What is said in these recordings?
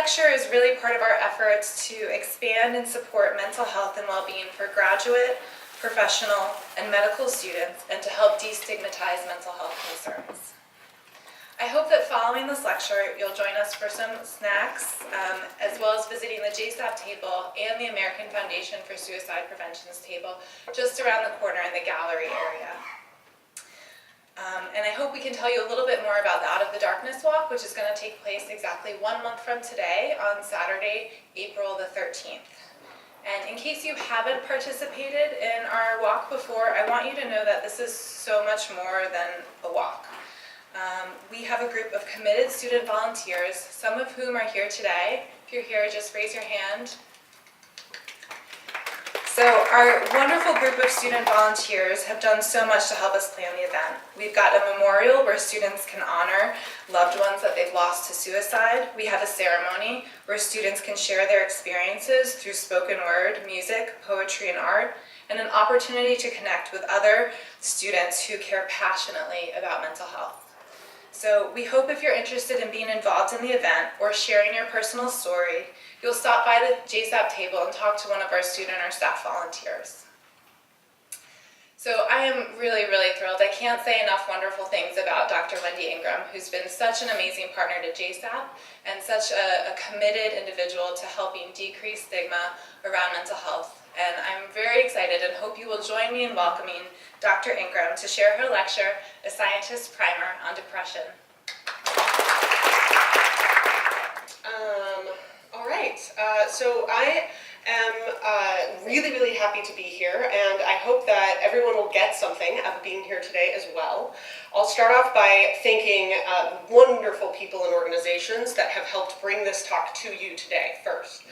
lecture is really part of our efforts to expand and support mental health and well-being for graduate, professional, and medical students, and to help destigmatize mental health concerns. I hope that following this lecture, you'll join us for some snacks, as well as visiting the JSAP table and the American Foundation for Suicide Prevention's table just around the corner in the gallery area. And I hope we can tell you a little bit more about the Out of the Darkness Walk, which is going to take place exactly 1 month from today on Saturday, April the 13th. And in case you haven't participated in our walk before, I want you to know that this is so much more than a walk. We have a group of committed student volunteers, some of whom are here today. If you're here, just raise your hand. So our wonderful group of student volunteers have done so much to help us plan the event. We've got a memorial where students can honor loved ones that they've lost to suicide. We have a ceremony where students can share their experiences through spoken word, music, poetry, and art, and an opportunity to connect with other students who care passionately about mental health. So we hope if you're interested in being involved in the event or sharing your personal story, you'll stop by the JSAP table and talk to one of our student or staff volunteers. So I am really, really thrilled. I can't say enough wonderful things about Dr. Wendy Ingram, who's been such an amazing partner to JSAP and such a committed individual to helping decrease stigma around mental health. And I'm very excited and hope you will join me in welcoming Dr. Ingram to share her lecture, A Scientist's Primer on Depression. All right, so I am really, really happy to be here, and I hope that everyone will get something out of being here today as well. I'll start off by thanking wonderful people and organizations that have helped bring this talk to you today first.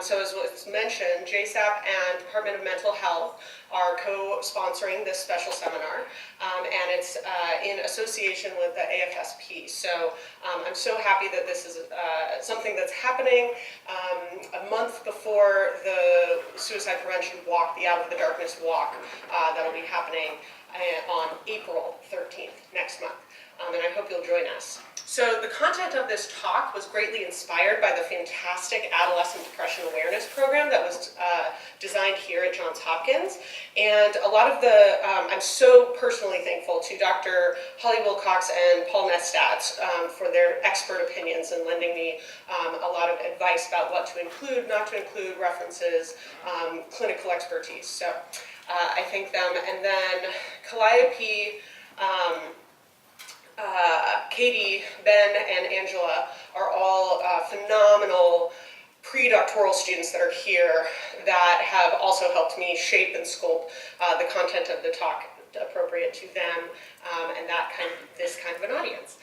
So as was mentioned, JSAP and Department of Mental Health are co-sponsoring this special seminar, and it's in association with the AFSP. So I'm so happy that this is something that's happening a month before the Suicide Prevention Walk, the Out of the Darkness Walk, that'll be happening on April 13th, next month. And I hope you'll join us. So the content of this talk was greatly inspired by the fantastic Adolescent Depression Awareness Program that was designed here at Johns Hopkins. And a lot of the, I'm so personally thankful to Dr. Holly Wilcox and Paul Nestat for their expert opinions and lending me a lot of advice about what to include, not to include, references, clinical expertise. So I thank them. And then Calliope, Katie, Ben, and Angela are all phenomenal pre-doctoral students that are here that have also helped me shape and sculpt the content of the talk appropriate to them and this kind of an audience.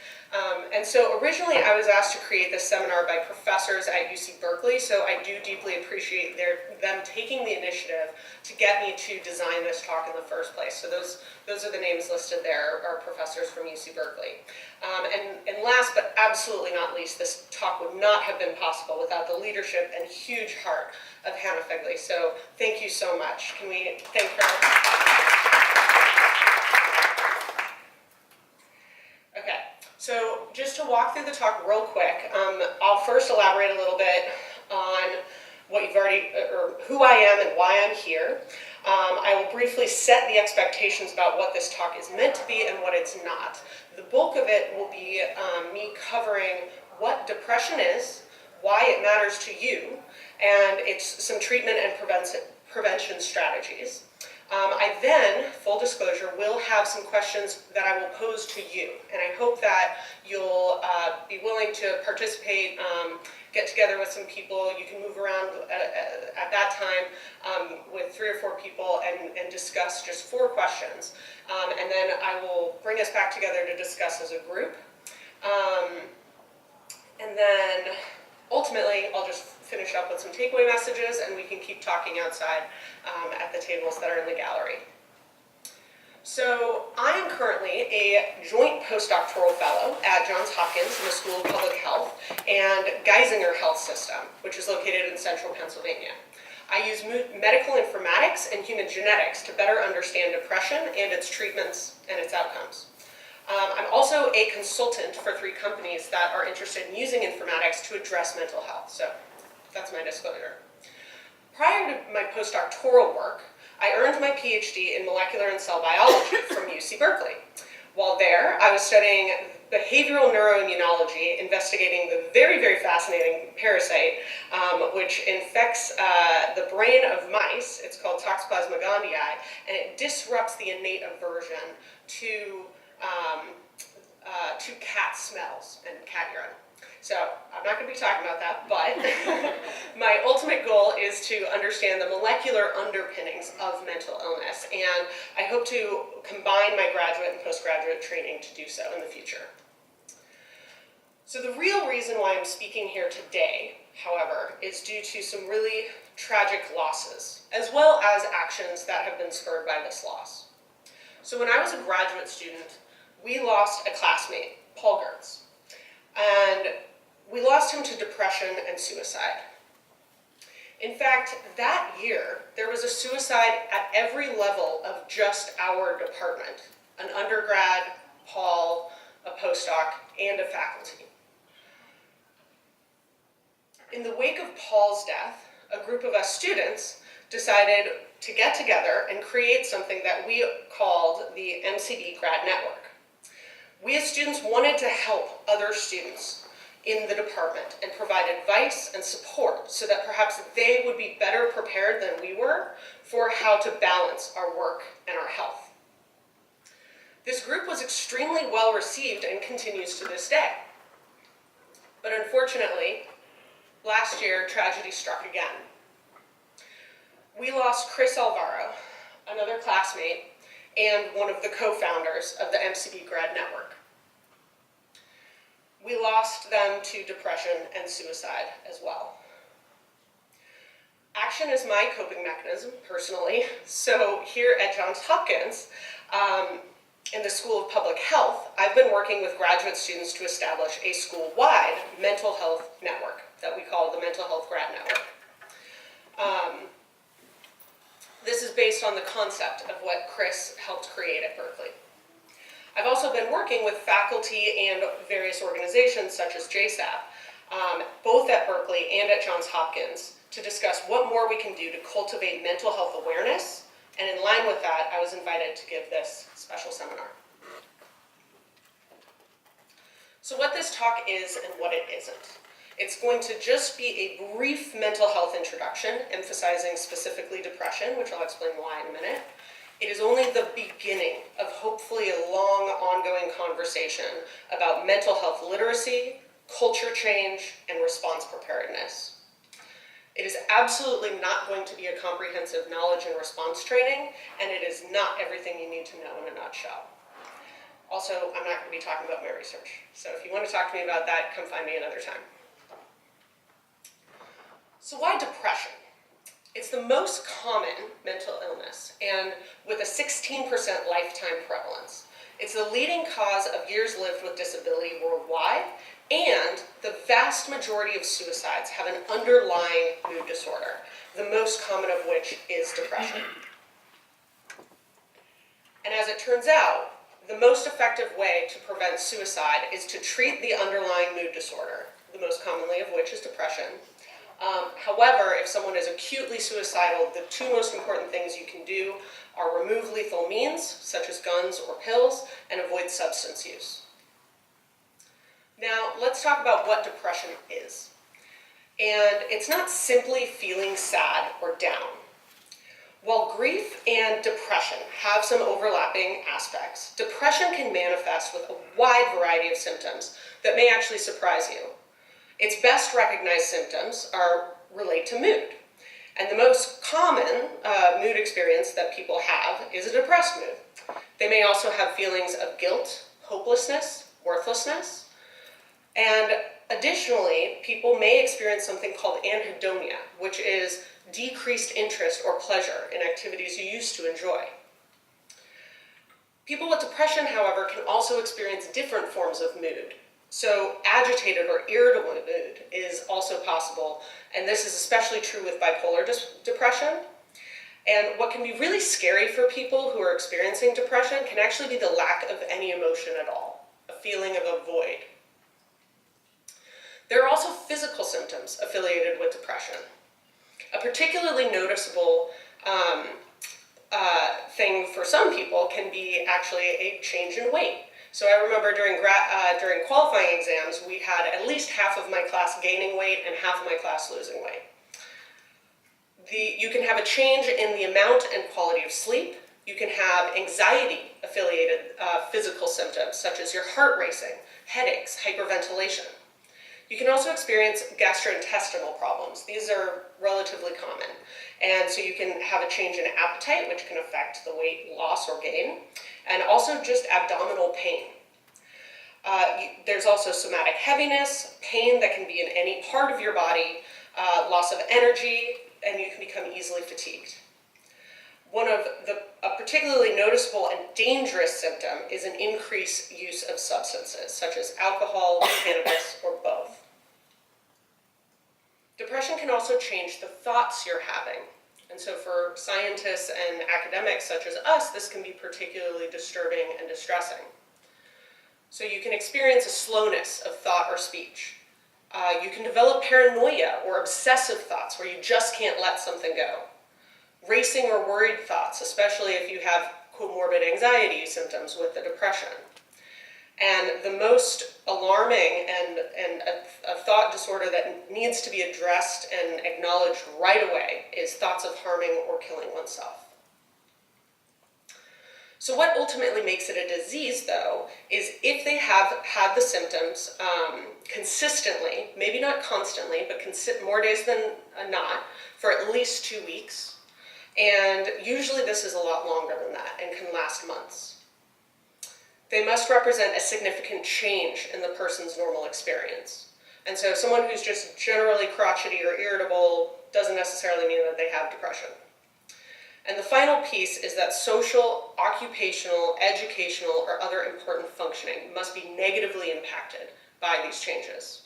And so originally I was asked to create this seminar by professors at UC Berkeley, so I do deeply appreciate them taking the initiative to get me to design this talk in the first place. So those are the names listed there, are professors from UC Berkeley. And last but absolutely not least, this talk would not have been possible without the leadership and huge heart of Hannah Fegley. So thank you so much. Can we thank her? Okay. So just to walk through the talk real quick, I'll first elaborate a little bit on what you've already, or who I am and why I'm here. I will briefly set the expectations about what this talk is meant to be and what it's not. The bulk of it will be me covering what depression is, why it matters to you, and it's some treatment and prevention strategies. I then, full disclosure, will have some questions that I will pose to you, and I hope that you'll be willing to participate, get together with some people. You can move around at that time with 3 or 4 people and discuss just 4 questions, and then I will bring us back together to discuss as a group, and then ultimately I'll just finish up with some takeaway messages, and we can keep talking outside at the tables that are in the gallery. So I am currently a joint postdoctoral fellow at Johns Hopkins in the School of Public Health and Geisinger Health System, which is located in central Pennsylvania. I use medical informatics and human genetics to better understand depression and its treatments and its outcomes. I'm also a consultant for 3 companies that are interested in using informatics to address mental health, so that's my disclosure. Prior to my postdoctoral work, I earned my PhD in molecular and cell biology from UC Berkeley. While there, I was studying behavioral neuroimmunology, investigating the very, very fascinating parasite, which infects the brain of mice. It's called Toxoplasma gondii, and it disrupts the innate aversion to cat smells and cat urine. So I'm not going to be talking about that, but my ultimate goal is to understand the molecular underpinnings of mental illness, and I hope to combine my graduate and postgraduate training to do so in the future. So the real reason why I'm speaking here today, however, is due to some really tragic losses, as well as actions that have been spurred by this loss. So when I was a graduate student, we lost a classmate, Paul Gertz, and we lost him to depression and suicide. In fact, that year, there was a suicide at every level of just our department: an undergrad, Paul, a postdoc, and a faculty. In the wake of Paul's death, a group of us students decided to get together and create something that we called the MCB Grad Network. We as students wanted to help other students in the department and provide advice and support so that perhaps they would be better prepared than we were for how to balance our work and our health. This group was extremely well received and continues to this day. But unfortunately, last year, tragedy struck again. We lost Chris Alvaro, another classmate, and one of the co-founders of the MCB Grad Network. We lost them to depression and suicide as well. Action is my coping mechanism, personally. So here at Johns Hopkins, in the School of Public Health, I've been working with graduate students to establish a school-wide mental health network that we call the Mental Health Grad Network. This is based on the concept of what Chris helped create at Berkeley. I've also been working with faculty and various organizations such as JSAP, both at Berkeley and at Johns Hopkins, to discuss what more we can do to cultivate mental health awareness, and in line with that, I was invited to give this special seminar. So what this talk is and what it isn't. It's going to just be a brief mental health introduction, emphasizing specifically depression, which I'll explain why in a minute. It is only the beginning of hopefully a long, ongoing conversation about mental health literacy, culture change, and response preparedness. It is absolutely not going to be a comprehensive knowledge and response training, and it is not everything you need to know in a nutshell. Also, I'm not going to be talking about my research, so if you want to talk to me about that, come find me another time. So why depression? It's the most common mental illness, and with a 16% lifetime prevalence. It's the leading cause of years lived with disability worldwide, and the vast majority of suicides have an underlying mood disorder, the most common of which is depression. And as it turns out, the most effective way to prevent suicide is to treat the underlying mood disorder, the most commonly of which is depression. However, if someone is acutely suicidal, the 2 most important things you can do are remove lethal means, such as guns or pills, and avoid substance use. Now, let's talk about what depression is. And it's not simply feeling sad or down. While grief and depression have some overlapping aspects, depression can manifest with a wide variety of symptoms that may actually surprise you. Its best recognized symptoms relate to mood. And the most common mood experience that people have is a depressed mood. They may also have feelings of guilt, hopelessness, worthlessness. And additionally, people may experience something called anhedonia, which is decreased interest or pleasure in activities you used to enjoy. People with depression, however, can also experience different forms of mood. So agitated or irritable mood is also possible, and this is especially true with bipolar depression. And what can be really scary for people who are experiencing depression can actually be the lack of any emotion at all, a feeling of a void. There are also physical symptoms affiliated with depression. A particularly noticeable thing for some people can be actually a change in weight. So I remember during qualifying exams, we had at least half of my class gaining weight and half of my class losing weight. You can have a change in the amount and quality of sleep. You can have anxiety-affiliated physical symptoms, such as your heart racing, headaches, hyperventilation. You can also experience gastrointestinal problems. These are relatively common. And so you can have a change in appetite, which can affect the weight loss or gain, and also just abdominal pain. There's also somatic heaviness, pain that can be in any part of your body, loss of energy, and you can become easily fatigued. A particularly noticeable and dangerous symptom is an increased use of substances, such as alcohol, cannabis, or both. Depression can also change the thoughts you're having. And so for scientists and academics such as us, this can be particularly disturbing and distressing. So you can experience a slowness of thought or speech. You can develop paranoia or obsessive thoughts where you just can't let something go. Racing or worried thoughts, especially if you have comorbid anxiety symptoms with the depression. And the most alarming and a thought disorder that needs to be addressed and acknowledged right away is thoughts of harming or killing oneself. So what ultimately makes it a disease, though, is if they have had the symptoms consistently, maybe not constantly, but more days than not, for at least 2 weeks. And usually this is a lot longer than that and can last months. They must represent a significant change in the person's normal experience. And so someone who's just generally crotchety or irritable doesn't necessarily mean that they have depression. And the final piece is that social, occupational, educational, or other important functioning must be negatively impacted by these changes.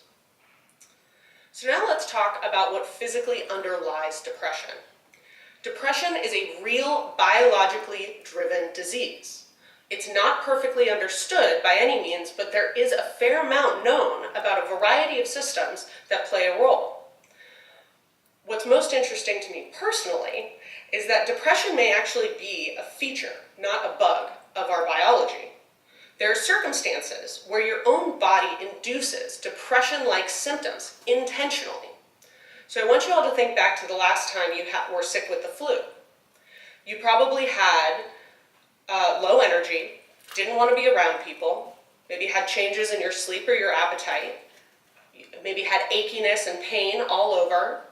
So now let's talk about what physically underlies depression. Depression is a real biologically driven disease. It's not perfectly understood by any means, but there is a fair amount known about a variety of systems that play a role. What's most interesting to me personally is that depression may actually be a feature, not a bug, of our biology. There are circumstances where your own body induces depression-like symptoms intentionally. So I want you all to think back to the last time you were sick with the flu. You probably had low energy, didn't want to be around people, maybe had changes in your sleep or your appetite, maybe had achiness and pain all over,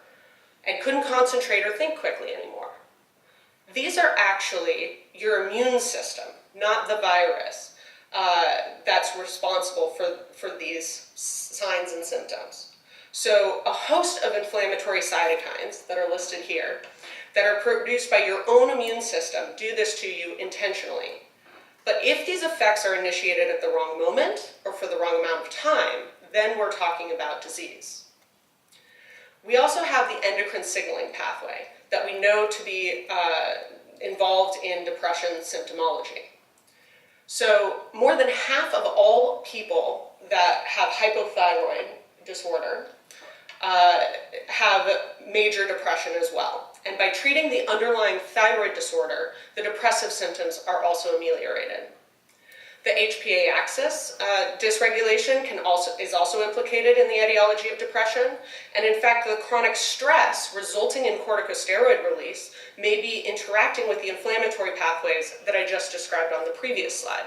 and couldn't concentrate or think quickly anymore. These are actually your immune system, not the virus, that's responsible for these signs and symptoms. So a host of inflammatory cytokines that are listed here that are produced by your own immune system do this to you intentionally. But if these effects are initiated at the wrong moment or for the wrong amount of time, then we're talking about disease. We also have the endocrine signaling pathway that we know to be involved in depression symptomology. So more than half of all people that have hypothyroid disorder have major depression as well. And by treating the underlying thyroid disorder, the depressive symptoms are also ameliorated. The HPA axis dysregulation is also implicated in the etiology of depression, and in fact the chronic stress resulting in corticosteroid release may be interacting with the inflammatory pathways that I just described on the previous slide.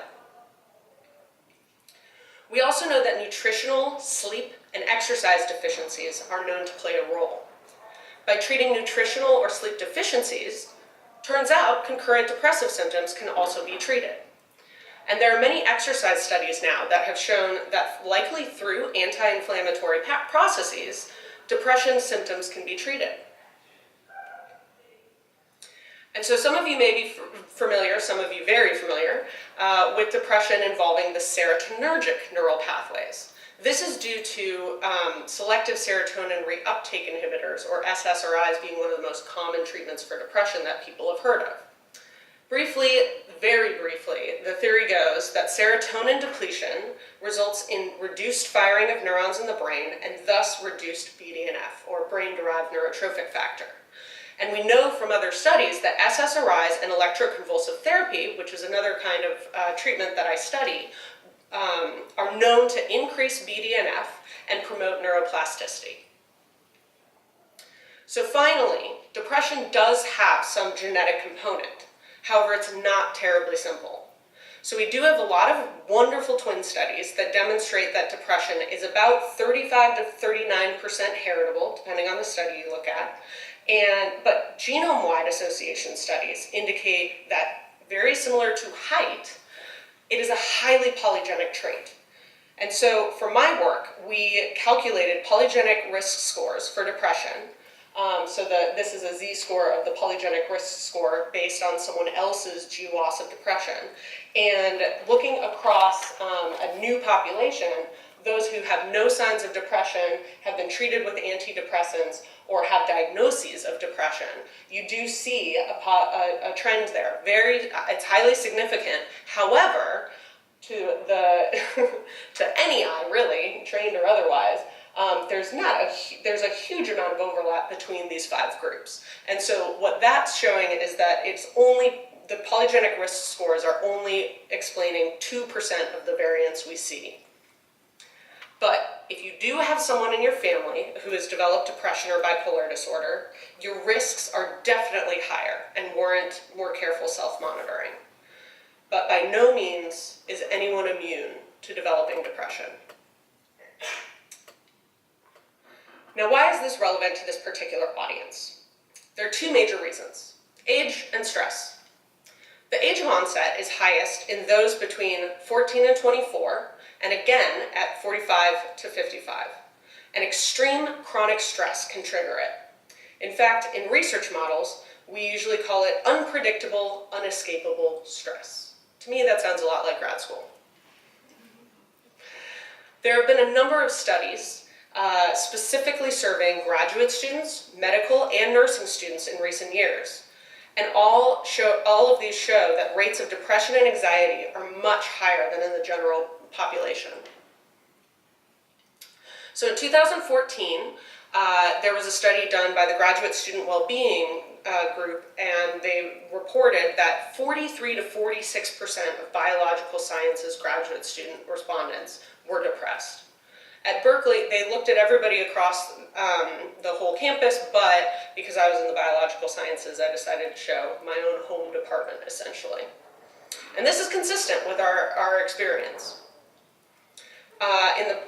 We also know that nutritional, sleep, and exercise deficiencies are known to play a role. By treating nutritional or sleep deficiencies, turns out concurrent depressive symptoms can also be treated. And there are many exercise studies now that have shown that likely through anti-inflammatory processes, depression symptoms can be treated. And so some of you may be familiar, some of you very familiar, with depression involving the serotonergic neural pathways. This is due to selective serotonin reuptake inhibitors, or SSRIs, being one of the most common treatments for depression that people have heard of. Briefly, very briefly, the theory goes that serotonin depletion results in reduced firing of neurons in the brain and thus reduced BDNF, or brain-derived neurotrophic factor. And we know from other studies that SSRIs and electroconvulsive therapy, which is another kind of treatment that I study, are known to increase BDNF and promote neuroplasticity. So finally, depression does have some genetic component. However, it's not terribly simple. So we do have a lot of wonderful twin studies that demonstrate that depression is about 35 to 39% heritable, depending on the study you look at. But genome-wide association studies indicate that, very similar to height, it is a highly polygenic trait. And so for my work, we calculated polygenic risk scores for depression. This is a z-score of the polygenic risk score based on someone else's GWAS of depression. And looking across a new population, those who have no signs of depression, have been treated with antidepressants, or have diagnoses of depression, you do see a trend there. It's highly significant. However, to any eye, really, trained or otherwise, there's a huge amount of overlap between these 5 groups. And so what that's showing is that the polygenic risk scores are only explaining 2% of the variance we see. But if you do have someone in your family who has developed depression or bipolar disorder, your risks are definitely higher and warrant more careful self-monitoring. But by no means is anyone immune to developing depression. Now, why is this relevant to this particular audience? There are 2 major reasons: age and stress. The age of onset is highest in those between 14 and 24, and again at 45 to 55. And extreme chronic stress can trigger it. In fact, in research models, we usually call it unpredictable, unescapable stress. To me, that sounds a lot like grad school. There have been a number of studies specifically surveying graduate students, medical, and nursing students in recent years. And all of these show that rates of depression and anxiety are much higher than in the general population. So in 2014, there was a study done by the Graduate Student Wellbeing group, and they reported that 43 to 46% of biological sciences graduate student respondents were depressed. At Berkeley, they looked at everybody across the whole campus, but because I was in the biological sciences, I decided to show my own home department, essentially. And this is consistent with our experience.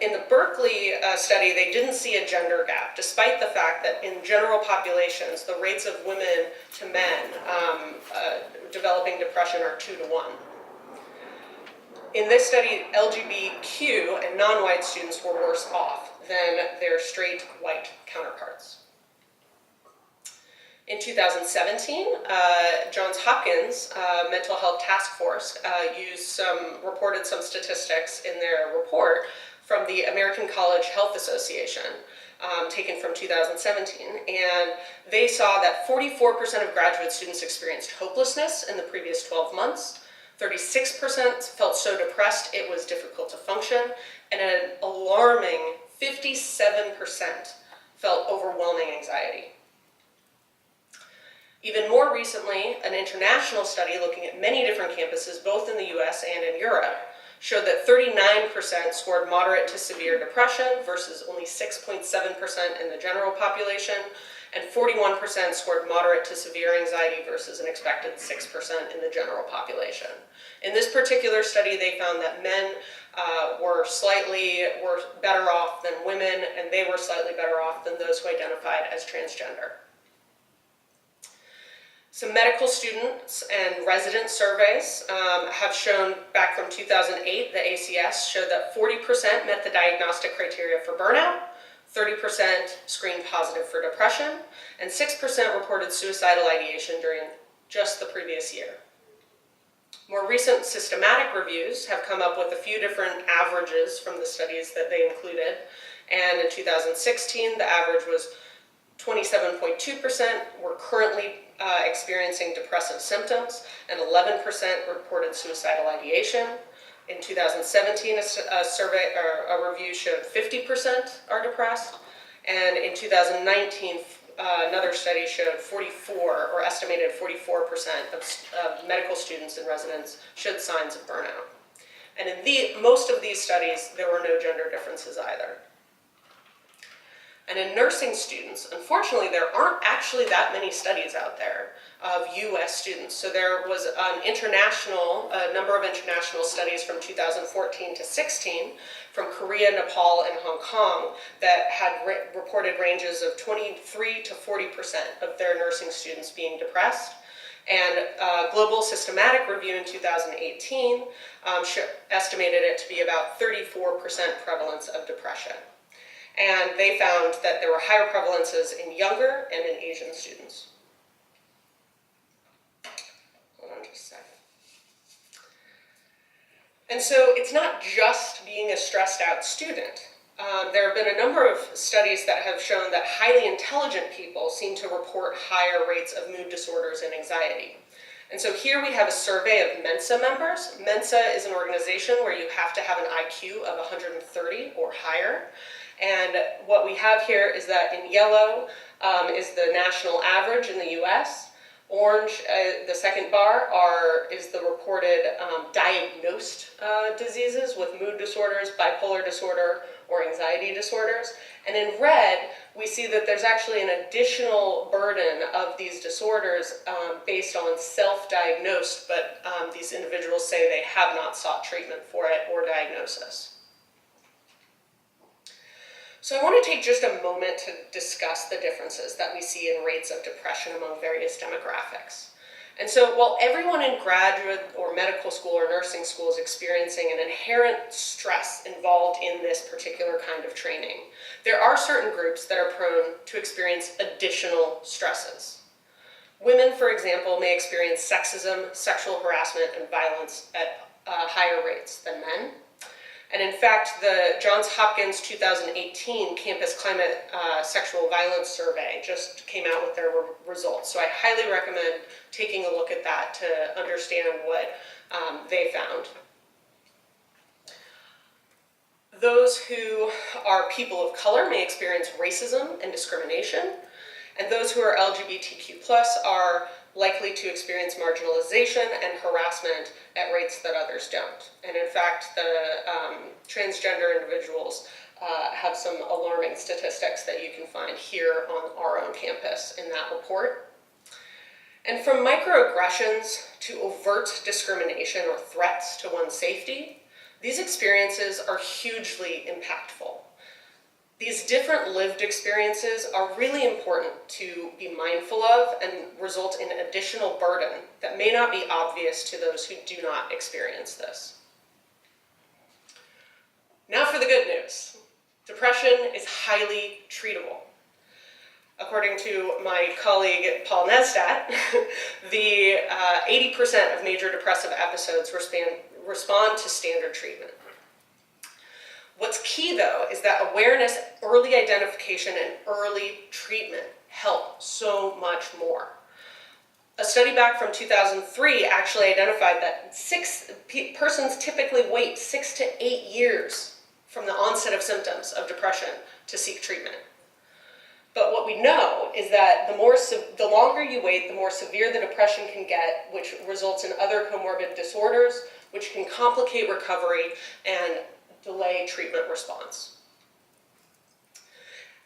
In the Berkeley study, they didn't see a gender gap, despite the fact that in general populations, the rates of women to men developing depression are 2 to 1. In this study, LGBTQ and non-white students were worse off than their straight white counterparts. In 2017, Johns Hopkins Mental Health Task Force reported some statistics in their report from the American College Health Association, taken from 2017, and they saw that 44% of graduate students experienced hopelessness in the previous 12 months, 36% felt so depressed it was difficult to function, and an alarming 57% felt overwhelming anxiety. Even more recently, an international study looking at many different campuses, both in the US and in Europe, showed that 39% scored moderate to severe depression versus only 6.7% in the general population, and 41% scored moderate to severe anxiety versus an expected 6% in the general population. In this particular study, they found that men were better off than women, and they were slightly better off than those who identified as transgender. Some medical students and resident surveys have shown, back from 2008, the ACS showed that 40% met the diagnostic criteria for burnout, 30% screened positive for depression, and 6% reported suicidal ideation during just the previous year. More recent systematic reviews have come up with a few different averages from the studies that they included. And in 2016, the average was 27.2% were currently experiencing depressive symptoms, and 11% reported suicidal ideation. In 2017, a survey or a review showed 50% are depressed, and in 2019, another study showed 44, or estimated 44% of medical students and residents showed signs of burnout. And in most of these studies, there were no gender differences either. And in nursing students, unfortunately, there aren't actually that many studies out there of US students. So there was a number of international studies from 2014 to 16 from Korea, Nepal, and Hong Kong that had reported ranges of 23 to 40% of their nursing students being depressed. And a global systematic review in 2018 estimated it to be about 34% prevalence of depression. And they found that there were higher prevalences in younger and in Asian students. Hold on just a second. And so it's not just being a stressed out student. There have been a number of studies that have shown that highly intelligent people seem to report higher rates of mood disorders and anxiety. And so here we have a survey of Mensa members. Mensa is an organization where you have to have an IQ of 130 or higher. And what we have here is that in yellow is the national average in the US. Orange, the second bar, is the reported diagnosed diseases with mood disorders, bipolar disorder, or anxiety disorders. And in red, we see that there's actually an additional burden of these disorders based on self-diagnosed, but these individuals say they have not sought treatment for it or diagnosis. So I want to take just a moment to discuss the differences that we see in rates of depression among various demographics. And so while everyone in graduate or medical school or nursing school is experiencing an inherent stress involved in this particular kind of training, there are certain groups that are prone to experience additional stresses. Women, for example, may experience sexism, sexual harassment, and violence at higher rates than men. And in fact, the Johns Hopkins 2018 Campus Climate Sexual Violence Survey just came out with their results. So I highly recommend taking a look at that to understand what they found. Those who are people of color may experience racism and discrimination, and those who are LGBTQ+ are likely to experience marginalization and harassment at rates that others don't. And in fact, the transgender individuals have some alarming statistics that you can find here on our own campus in that report. And from microaggressions to overt discrimination or threats to one's safety, these experiences are hugely impactful. These different lived experiences are really important to be mindful of and result in additional burden that may not be obvious to those who do not experience this. Now for the good news. Depression is highly treatable. According to my colleague Paul Nestat, the 80% of major depressive episodes respond to standard treatment. What's key, though, is that awareness, early identification, and early treatment help so much more. A study back from 2003 actually identified that persons typically wait 6 to 8 years from the onset of symptoms of depression to seek treatment. But what we know is that the longer you wait, the more severe the depression can get, which results in other comorbid disorders, which can complicate recovery and delay treatment response.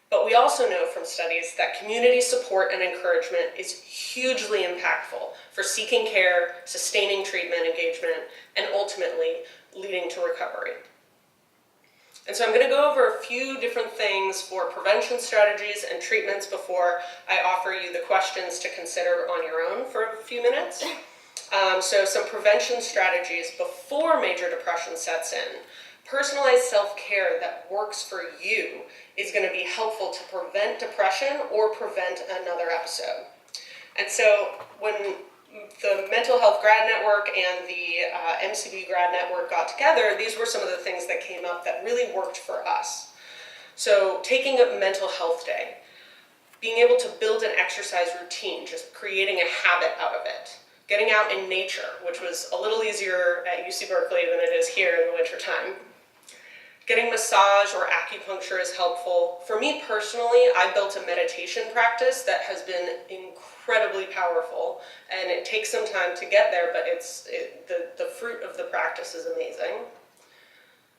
But we also know from studies that community support and encouragement is hugely impactful for seeking care, sustaining treatment engagement, and ultimately leading to recovery. And so I'm going to go over a few different things for prevention strategies and treatments before I offer you the questions to consider on your own for a few minutes. So some prevention strategies before major depression sets in. Personalized self-care that works for you is going to be helpful to prevent depression or prevent another episode. And so when the Mental Health Grad Network and the MCB Grad Network got together, these were some of the things that came up that really worked for us. So taking a mental health day, being able to build an exercise routine, just creating a habit out of it, getting out in nature, which was a little easier at UC Berkeley than it is here in the wintertime. Getting massage or acupuncture is helpful. For me personally, I built a meditation practice that has been incredibly powerful, and it takes some time to get there, but the fruit of the practice is amazing.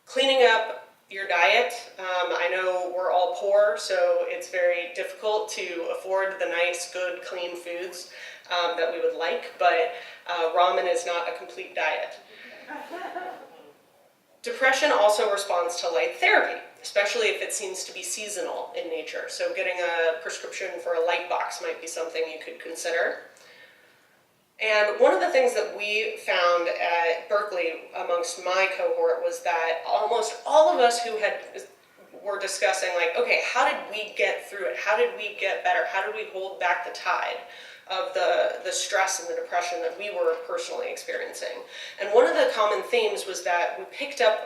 Cleaning up your diet. I know we're all poor, so it's very difficult to afford the nice, good, clean foods that we would like, but ramen is not a complete diet. Depression also responds to light therapy, especially if it seems to be seasonal in nature. So getting a prescription for a light box might be something you could consider. And one of the things that we found at Berkeley amongst my cohort was that almost all of us who were discussing, like, okay, how did we get through it? How did we get better? How did we hold back the tide of the stress and the depression that we were personally experiencing? And one of the common themes was that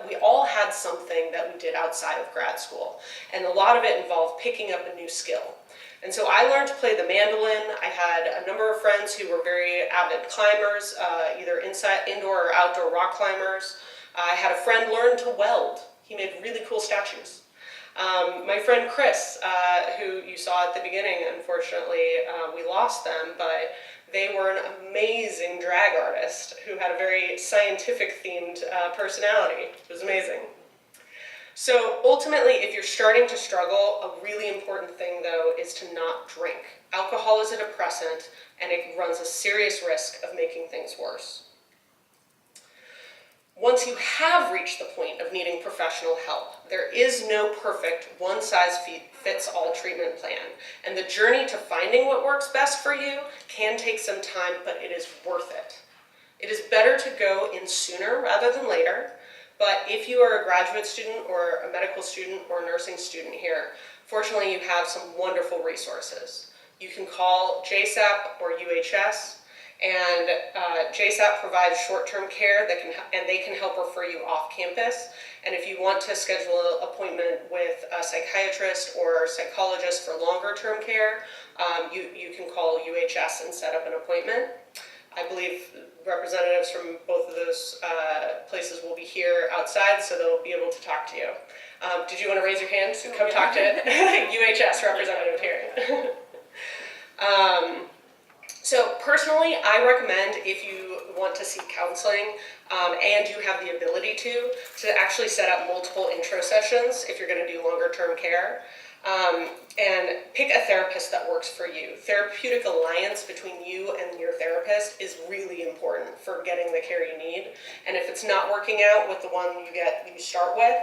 we all had something that we did outside of grad school. And a lot of it involved picking up a new skill. And so I learned to play the mandolin. I had a number of friends who were very avid climbers, either indoor or outdoor rock climbers. I had a friend learn to weld. He made really cool statues. My friend Chris, who you saw at the beginning, unfortunately, we lost them, but they were an amazing drag artist who had a very scientific themed personality. It was amazing. So ultimately, if you're starting to struggle, a really important thing though is to not drink. Alcohol is a depressant, and it runs a serious risk of making things worse. Once you have reached the point of needing professional help, there is no perfect one-size-fits-all treatment plan, and the journey to finding what works best for you can take some time, but it is worth it. It is better to go in sooner rather than later, but if you are a graduate student or a medical student or a nursing student here, fortunately you have some wonderful resources. You can call JSAP or UHS, and JSAP provides short-term care and they can help refer you off campus. And if you want to schedule an appointment with a psychiatrist or psychologist for longer-term care, you can call UHS and set up an appointment. I believe representatives from both of those places will be here outside, so they'll be able to talk to you. Did you want to raise your hand to come talk to UHS representative here? So personally, I recommend, if you want to seek counseling and you have the ability to actually set up multiple intro sessions if you're going to do longer term care. And pick a therapist that works for you. Therapeutic alliance between you and your therapist is really important for getting the care you need. And if it's not working out with the one you start with,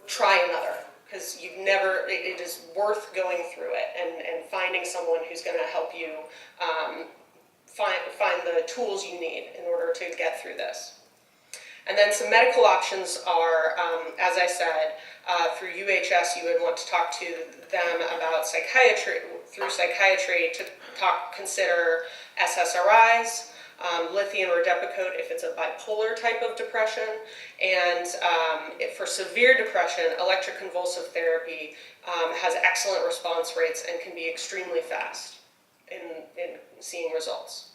try another. Because it is worth going through it and finding someone who's going to help you find the tools you need in order to get through this. And then some medical options are, as I said, through UHS, you would want to talk to them about psychiatry, to consider SSRIs, lithium or Depakote if it's a bipolar type of depression, and for severe depression, electroconvulsive therapy has excellent response rates and can be extremely fast in seeing results.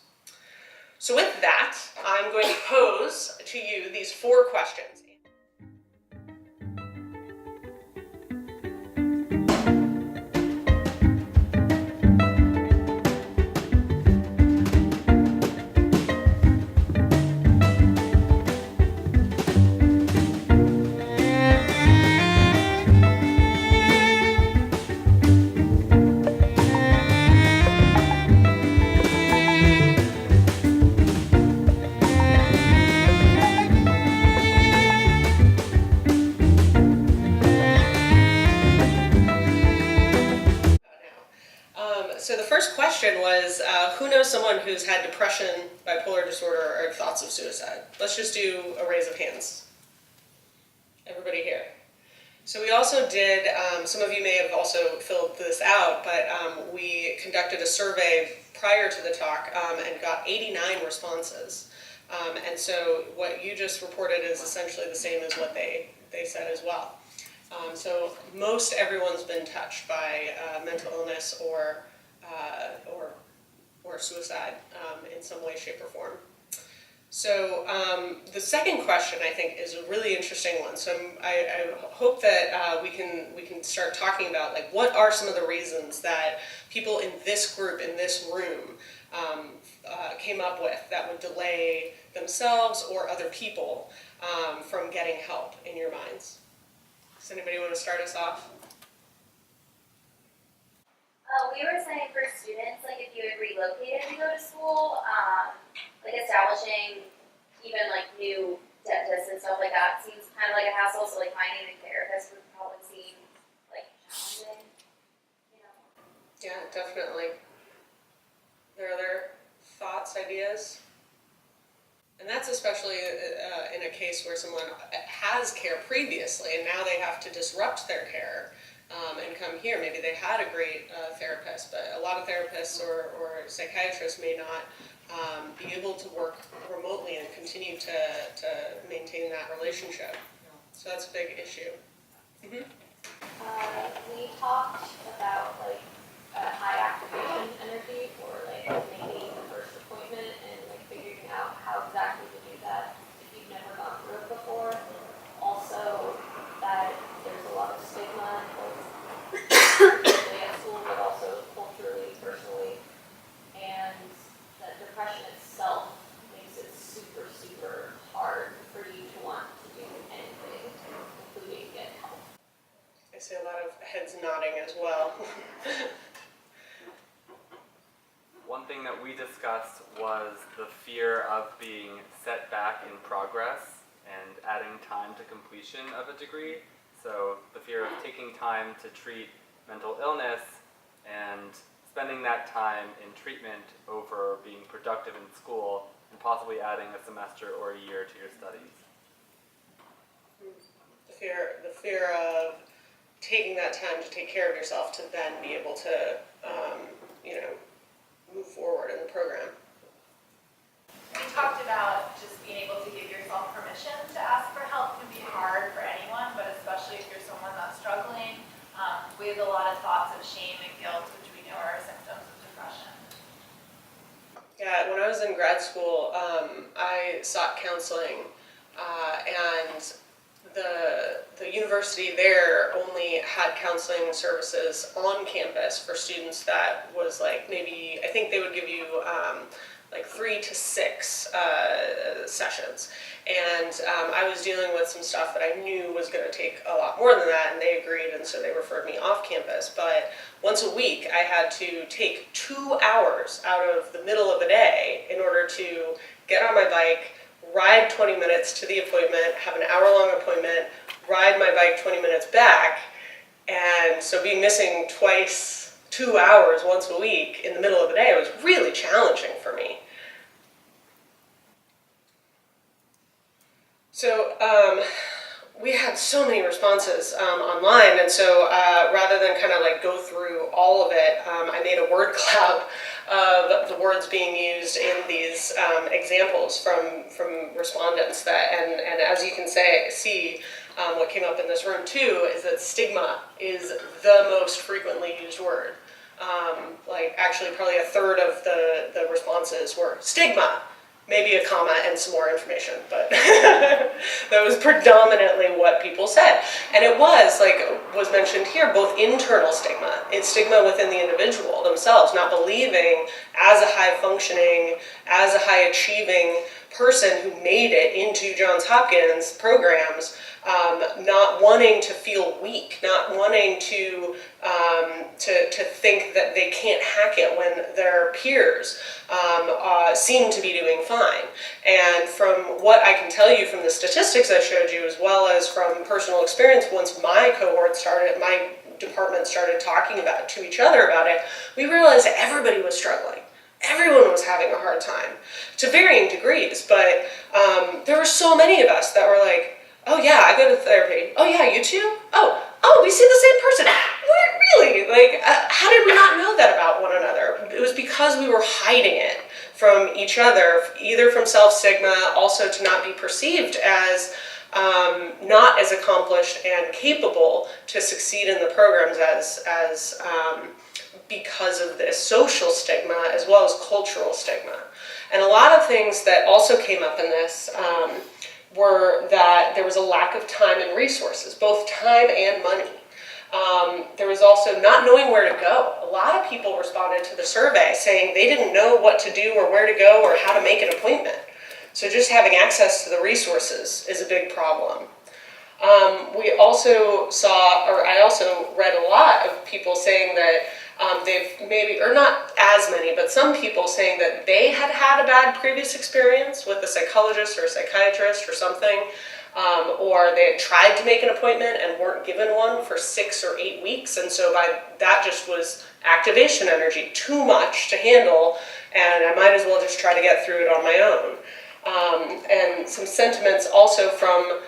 So with that, I'm going to pose to you these 4 questions. So the first question was, who knows someone who's had depression, bipolar disorder, or thoughts of suicide? Let's just do a raise of hands. Everybody here. So we also did, some of you may have also filled this out, but we conducted a survey prior to the talk and got 89 responses. And so what you just reported is essentially the same as what they said as well. So most everyone's been touched by mental illness or suicide in some way, shape, or form. So the second question, I think, is a really interesting one. So I hope that we can start talking about, like, what are some of the reasons that people in this group, in this room, came up with that would delay themselves or other people from getting help in your minds. Does anybody want to start us off? We were saying for students, like if you had relocated to go to school, like establishing even like new dentists and stuff like that seems kind of like a hassle. So like finding a therapist would probably seem like challenging, you know? Yeah, definitely. Are there other thoughts, ideas? And that's especially in a case where someone has care previously and now they have to disrupt their care and come here. Maybe they had a great therapist, but a lot of therapists or psychiatrists may not be able to work remotely and continue to maintain that relationship. So that's a big issue. Mm-hmm. We talked about like high activation energy for like making the first appointment and like figuring out how exactly to do that if you've never gone through it before. Also, that there's a lot of stigma at school, but also culturally, personally, and that depression itself makes it super, super hard for you to want to do anything, including get help. I see a lot of heads nodding as well. One thing that we discussed was the fear of being set back in progress and adding time to completion of a degree. So the fear of taking time to treat mental illness and spending that time in treatment over being productive in school and possibly adding a semester or a year to your studies. The fear of taking that time to take care of yourself to then be able to, move forward in the program. We talked about just being able to give yourself permission to ask for help can be hard for anyone, but especially if you're someone that's struggling. We have a lot of thoughts of shame and guilt, which we know are symptoms of depression. Yeah, when I was in grad school, I sought counseling, and the university there only had counseling services on campus for students that was like maybe, I think they would give you like 3 to 6 sessions. And I was dealing with some stuff that I knew was going to take a lot more than that, and they agreed, and so they referred me off campus. But once a week, I had to take 2 hours out of the middle of the day in order to get on my bike, ride 20 minutes to the appointment, have an hour-long appointment, ride my bike 20 minutes back, and so being missing 2 hours once a week in the middle of the day was really challenging for me. So we had so many responses online, and so rather than kind of like go through all of it, I made a word cloud of the words being used in these examples from respondents. And as you can see, what came up in this room too is that stigma is the most frequently used word. Like actually probably a third of the responses were stigma, maybe a comma and some more information, but that was predominantly what people said. And it was, like was mentioned here, both internal stigma. It's stigma within the individual themselves, not believing as a high functioning, as a high achieving person who made it into Johns Hopkins programs, not wanting to feel weak, not wanting to think that they can't hack it when their peers seem to be doing fine. And from what I can tell you from the statistics I showed you, as well as from personal experience, once my cohort started, my department started talking about it to each other about it, we realized that everybody was struggling. Everyone was having a hard time, to varying degrees, but there were so many of us that were like, Oh yeah, I go to therapy. Oh yeah, you too? Oh, we see the same person. Really? Like, how did we not know that about one another? It was because we were hiding it from each other, either from self-stigma, also to not be perceived as not as accomplished and capable to succeed in the programs as because of this social stigma as well as cultural stigma. And a lot of things that also came up in this were that there was a lack of time and resources, both time and money. There was also not knowing where to go. A lot of people responded to the survey saying they didn't know what to do or where to go or how to make an appointment. So just having access to the resources is a big problem. We also saw, or I also read a lot of people saying that they've maybe, or not as many, but some people saying that they had had a bad previous experience with a psychologist or a psychiatrist or something, or they had tried to make an appointment and weren't given one for 6 or 8 weeks, and so that just was activation energy, too much to handle, and I might as well just try to get through it on my own. And some sentiments also from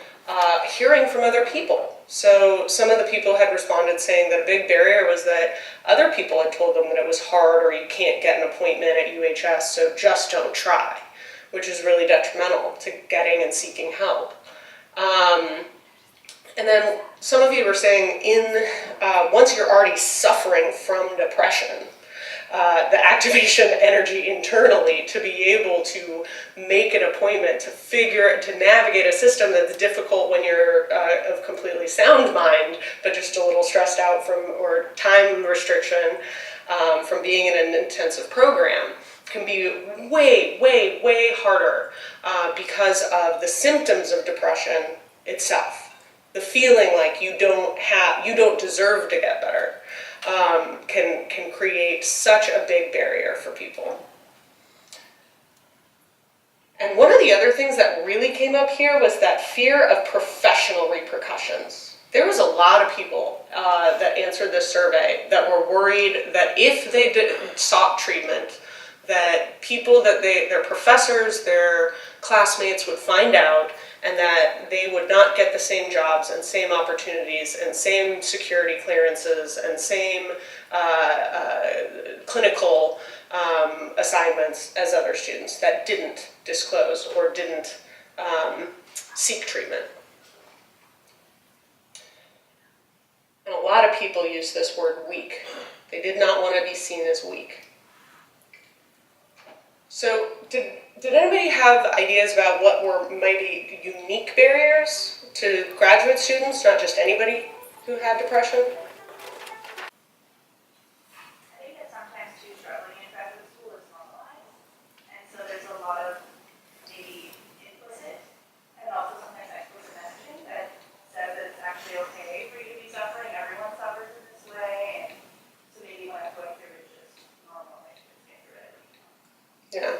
hearing from other people. So some of the people had responded saying that a big barrier was that other people had told them that it was hard or you can't get an appointment at UHS, so just don't try, which is really detrimental to getting and seeking help. And then some of you were saying once you're already suffering from depression, the activation energy internally to be able to make an appointment, to navigate a system that's difficult when you're of completely sound mind, but just a little stressed out or time restriction from being in an intensive program, can be way, way, way harder because of the symptoms of depression itself. The feeling like you don't deserve to get better. Can create such a big barrier for people. And one of the other things that really came up here was that fear of professional repercussions. There was a lot of people that answered this survey that were worried that if they sought treatment, that their professors, their classmates would find out, and that they would not get the same jobs and same opportunities and same security clearances and same clinical assignments as other students that didn't disclose or didn't seek treatment. And a lot of people use this word weak. They did not want to be seen as weak. So did anybody have ideas about what were maybe unique barriers to graduate students, not just anybody who had depression? I think that sometimes too struggling in graduate school is normalized, and so there's a lot of maybe implicit and also sometimes explicit messaging that says that it's actually okay for you to be suffering. Everyone suffers in this way, and so maybe when I'm going through it, it's just normal, like just get through it. Yeah.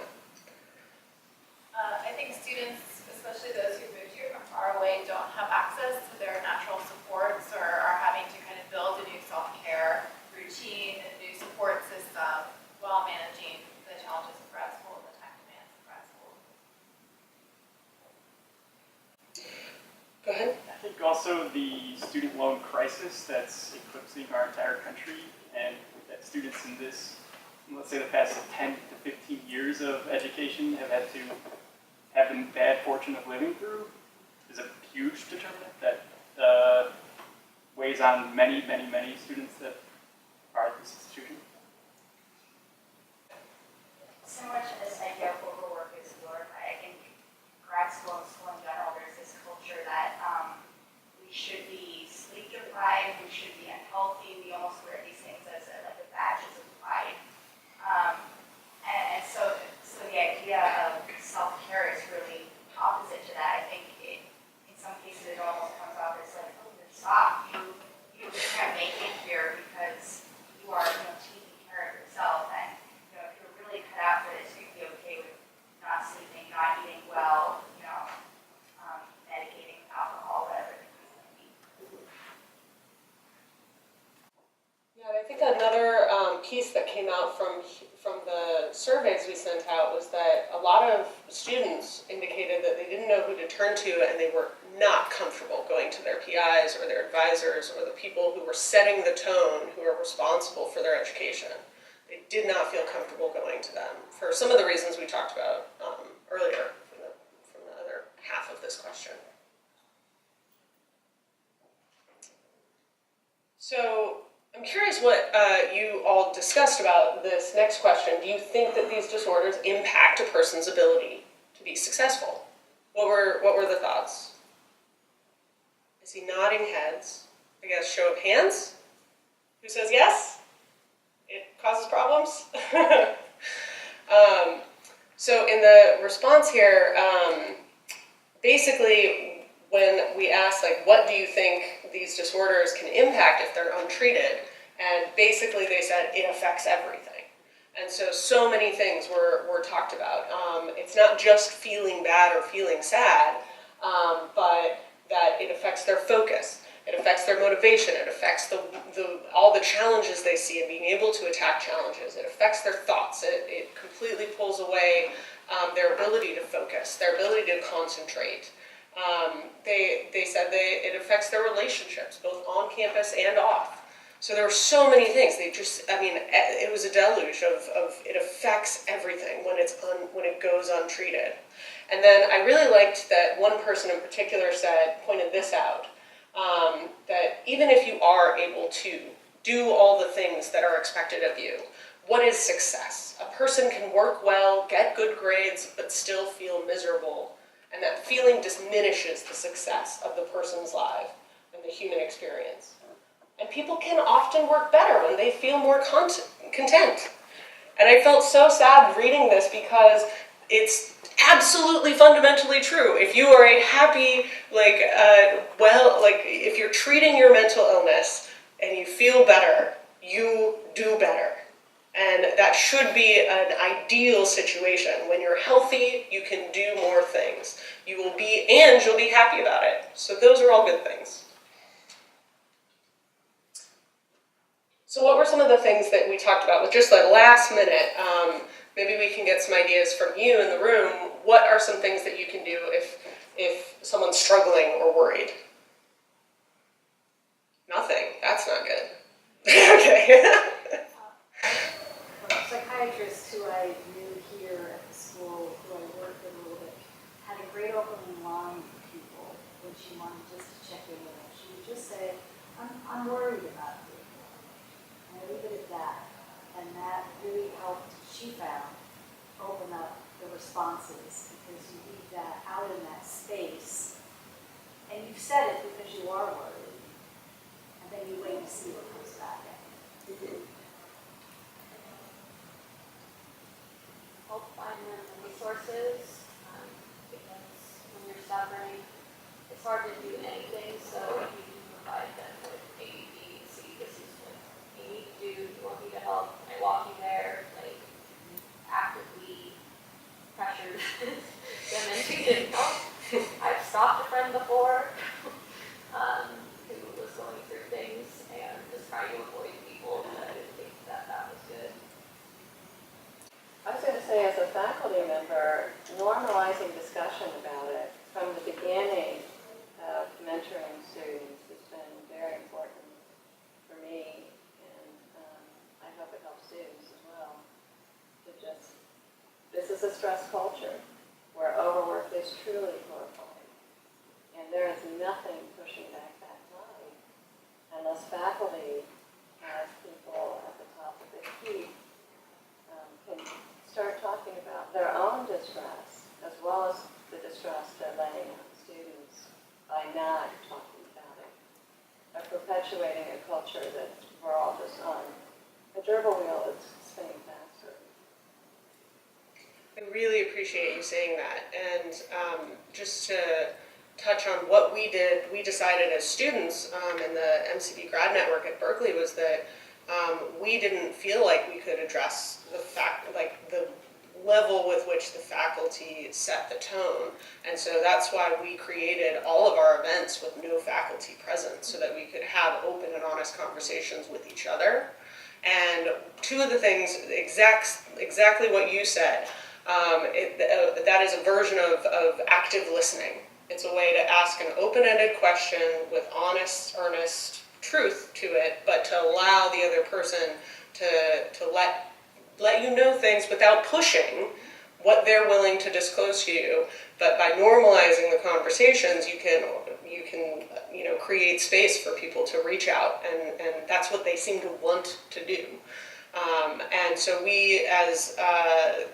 I think students, especially those who moved here from far away, don't have access to their natural supports or are having to kind of build a new self-care routine, a new support system while managing the challenges of grad school and the time demands of grad school. Go ahead. I think also the student loan crisis that's eclipsing our entire country, and that students in this, let's say the past 10 to 15 years of education have had to have the bad fortune of living through, is a huge determinant that weighs on many, many, many students that are at this institution. Similar to this idea of overwork is glorified. I think grad school and school in general, there's this culture that we should be sleep deprived, we should be unhealthy, we almost wear these things as like a badges of pride. And so the idea of self-care is really opposite to that. I think in some cases it almost comes off as like, oh, you're soft, you just can't make it here because you are taking care of yourself. And if you're really cut out for this, you'd be okay with not sleeping, not eating well, medicating with alcohol, whatever the case may be. Yeah, and I think another piece that came out from the surveys we sent out was that a lot of students indicated that they didn't know who to turn to and they were not comfortable going to their PIs or their advisors or the people who were setting the tone, who are responsible for their education. They did not feel comfortable going to them for some of the reasons we talked about earlier from the other half of this question. So I'm curious what you all discussed about this next question. Do you think that these disorders impact a person's ability to be successful? What were the thoughts? I see nodding heads. I guess show of hands. Who says yes? It causes problems. So in the response here, basically when we asked like, what do you think these disorders can impact if they're untreated? And basically they said it affects everything. And so many things were talked about. It's not just feeling bad or feeling sad, but that it affects their focus. It affects their motivation. It affects all the challenges they see and being able to attack challenges. It affects their thoughts. It completely pulls away their ability to focus, their ability to concentrate. They said it affects their relationships, both on campus and off. So there were so many things. It was a deluge of it affects everything when it goes untreated. And then I really liked that one person in particular pointed this out, that even if you are able to do all the things that are expected of you, what is success? A person can work well, get good grades, but still feel miserable. And that feeling diminishes the success of the person's life and the human experience. And people can often work better when they feel more content. And I felt so sad reading this because it's absolutely fundamentally true. If you are a happy, if you're treating your mental illness and you feel better, you do better. And that should be an ideal situation. When you're healthy, you can do more things. You'll be happy about it. So those are all good things. So what were some of the things that we talked about with just the last minute? Maybe we can get some ideas from you in the room. What are some things that you can do if someone's struggling or worried? Nothing. That's not good. Okay. A psychiatrist who I knew here at the school, who I worked with a little bit, had a great opening line for people when she wanted just to check in with them. She would just say, I'm worried about you. And I leave it at that. And that really helped, she found, open up the responses, because you leave that out in that space. And you've said it because you are worried. And then you wait to see what comes back at you. Help find them resources, because when you're suffering, it's hard to do anything, so if you can provide them with A, B, C, this is what you need to do, you want me to help, can I walk you there, like, actively pressure them into getting help. I've stopped a friend before, who was going through things and just trying to avoid people, but I didn't think that was good. I was going to say, as a faculty member, normalizing discussion about it from the beginning of mentoring students has been very important for me, and I hope it helps students as well. This is a stress culture where overwork is truly horrifying, and there is nothing pushing back that tide unless faculty, as people at the top of their heap, can start talking about their own distress as well as the distress they're laying on students by not talking about it, by perpetuating a culture that we're all just on a gerbil wheel that's spinning faster. I really appreciate you saying that. And just to touch on what we did, we decided as students in the MCB grad network at Berkeley was that we didn't feel like we could address the level with which the faculty set the tone. And so that's why we created all of our events with no faculty present, so that we could have open and honest conversations with each other. And two of the things, exactly what you said, that is a version of active listening. It's a way to ask an open-ended question with honest, earnest truth to it, but to allow the other person to let you know things without pushing what they're willing to disclose to you. But by normalizing the conversations, you can create space for people to reach out, and that's what they seem to want to do. And so we, as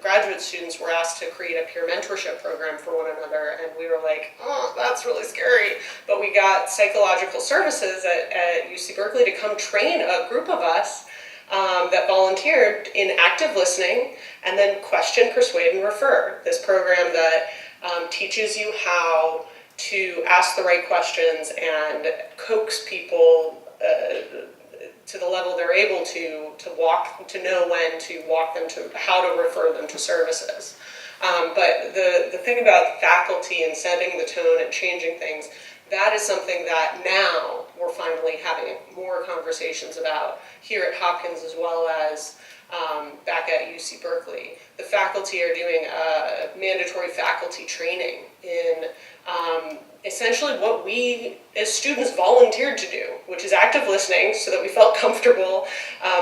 graduate students, were asked to create a peer mentorship program for one another, and we were like, oh, that's really scary. But we got psychological services at UC Berkeley to come train a group of us that volunteered in active listening, and then question, persuade, and refer. This program that teaches you how to ask the right questions and coax people to the level they're able to know when to walk them to, how to refer them to services. But the thing about faculty and setting the tone and changing things, that is something that now we're finally having more conversations about here at Hopkins, as well as back at UC Berkeley. The faculty are doing mandatory faculty training in essentially what we as students volunteered to do, which is active listening, so that we felt comfortable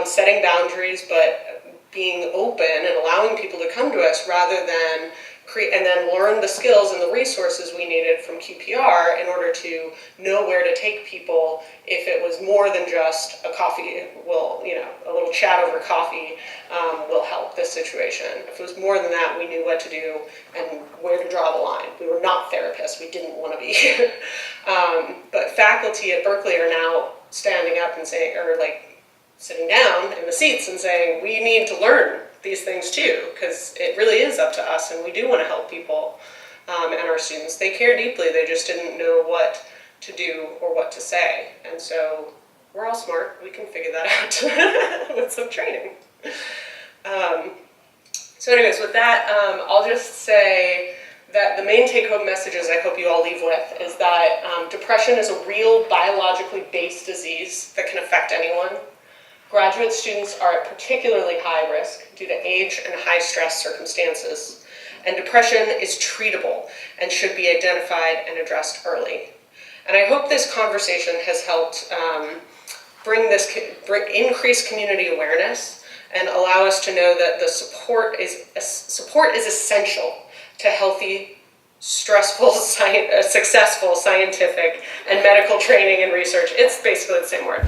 setting boundaries, but being open and allowing people to come to us rather than and then learn the skills and the resources we needed from QPR in order to know where to take people if it was more than just a coffee, a little chat over coffee will help this situation. If it was more than that, we knew what to do and where to draw the line. We were not therapists, we didn't want to be. But faculty at Berkeley are now standing up and saying, or like sitting down in the seats and saying, we need to learn these things too, because it really is up to us, and we do want to help people and our students. They care deeply, they just didn't know what to do or what to say. And so we're all smart, we can figure that out with some training. So anyways, with that, I'll just say that the main take-home messages I hope you all leave with is that depression is a real biologically based disease that can affect anyone. Graduate students are at particularly high risk due to age and high stress circumstances, and depression is treatable and should be identified and addressed early. And I hope this conversation has helped bring increased community awareness and allow us to know that the support is essential to healthy, stressful, successful scientific and medical training and research. It's basically the same word.